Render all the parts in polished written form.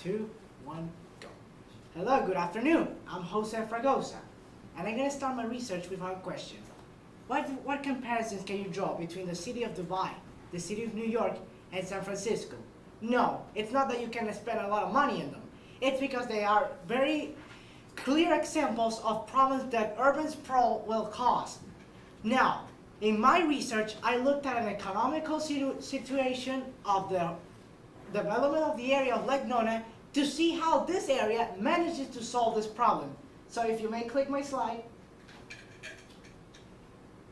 2, 1, go. Hello, good afternoon. I'm Jose Fragosa, and I'm going to start my research with one question. What comparisons can you draw between the city of Dubai, the city of New York, and San Francisco? No, it's not that you can spend a lot of money in them. It's because they are very clear examples of problems that urban sprawl will cause. Now, in my research, I looked at an economical situation of the development of the area of Lake Nona to see how this area manages to solve this problem. So if you may click my slide,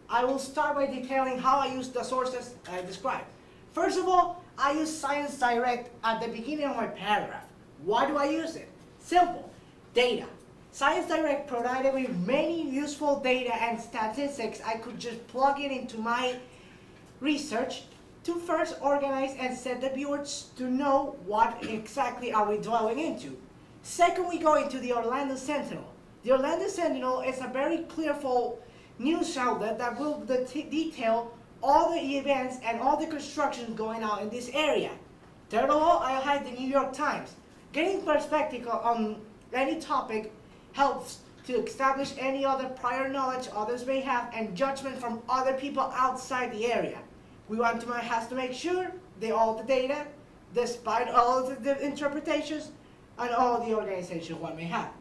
I will start by detailing how I use the sources I described. First of all, I use Science Direct at the beginning of my paragraph. Why do I use it? Simple, data. Science Direct provided me many useful data and statistics I could just plug it into my research to first organize and set the viewers to know what exactly are we dwelling into. Second, we go into the Orlando Sentinel. The Orlando Sentinel is a very clearful news outlet that will detail all the events and all the construction going on in this area. Third of all, I have the New York Times. Getting perspective on any topic helps to establish any other prior knowledge others may have and judgment from other people outside the area. We have to make sure that all the data, despite all of the interpretations and all the organization one may have.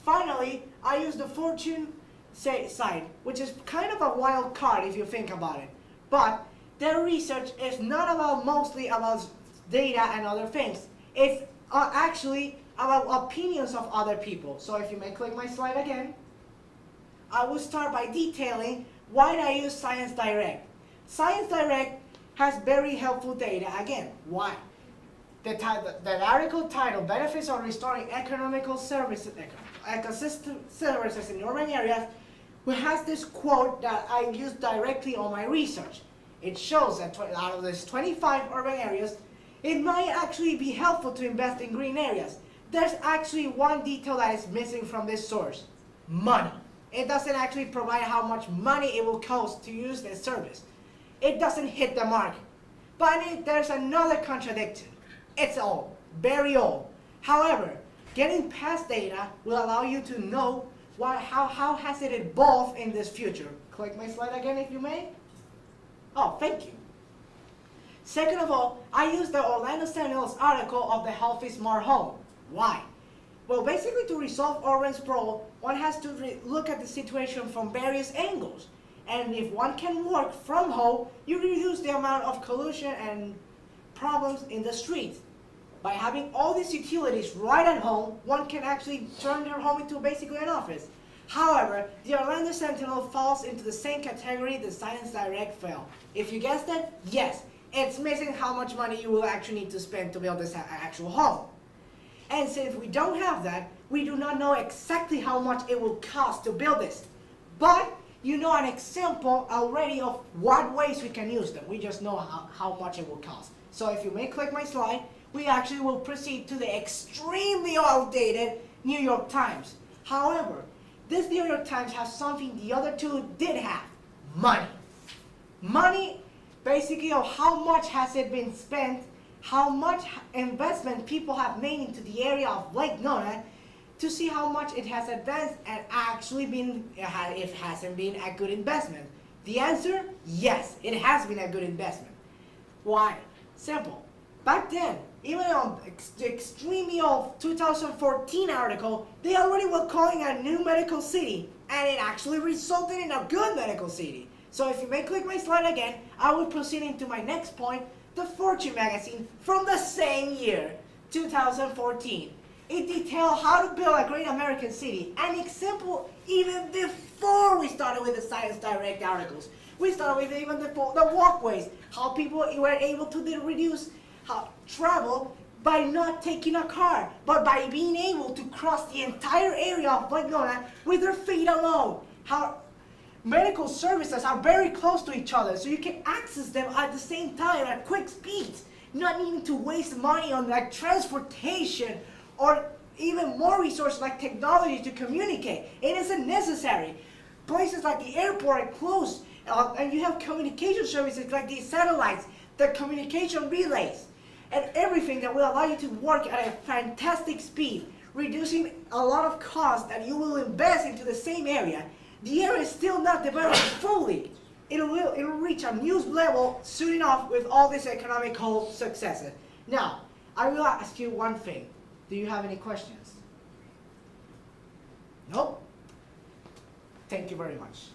Finally, I use the Fortune site, which is kind of a wild card if you think about it. But their research is not mostly about data and other things. It's actually about opinions of other people. So if you may click my slide again, I will start by detailing why I use Science Direct. Science Direct has very helpful data. Again, why? The article title, Benefits of Restoring Economical Services, Ecosystem Services in Urban Areas, has this quote that I used directly on my research. It shows that out of these 25 urban areas, it might actually be helpful to invest in green areas. There's actually one detail that is missing from this source: money. It doesn't actually provide how much money it will cost to use this service. It doesn't hit the mark. But there's another contradiction. It's old, very old. However, getting past data will allow you to know how has it evolved in this future. Click my slide again if you may. Oh, thank you. Second of all, I use the Orlando Sentinel's article of the Healthy Smart Home. Why? Well, basically to resolve urban sprawl, one has to look at the situation from various angles. And if one can work from home, you reduce the amount of collusion and problems in the streets. By having all these utilities right at home, one can actually turn their home into basically an office. However, the Orlando Sentinel falls into the same category the Science Direct fell. If you guessed it, yes, it's missing how much money you will actually need to spend to build this actual home. And since we don't have that, we do not know exactly how much it will cost to build this. But you know an example already of what ways we can use them. We just know how much it will cost. So if you may click my slide, we actually will proceed to the extremely outdated New York Times. However, this New York Times has something the other two did have: money. Money, basically, of how much has it been spent, how much investment people have made into the area of Lake Nona to see how much it has advanced and actually it hasn't been a good investment. The answer, yes, it has been a good investment. Why? Simple. Back then, even on the extremely old 2014 article, they already were calling it a new medical city, and it actually resulted in a good medical city. So if you may click my slide again, I will proceed into my next point, the Fortune magazine from the same year, 2014. It detailed how to build a great American city, an example even before we started with the Science Direct articles. We started with even the walkways, how people were able to reduce travel by not taking a car, but by being able to cross the entire area of Lake Nona with their feet alone. How medical services are very close to each other, so you can access them at the same time at quick speeds, not needing to waste money on like transportation or even more resources like technology to communicate. It isn't necessary. Places like the airport are close, and you have communication services like these satellites, the communication relays. and everything that will allow you to work at a fantastic speed, reducing a lot of costs that you will invest into the same area, the area is still not developed fully. It'll reach a new level soon enough with all these economical successes. Now, I will ask you one thing. Do you have any questions? Nope? Thank you very much.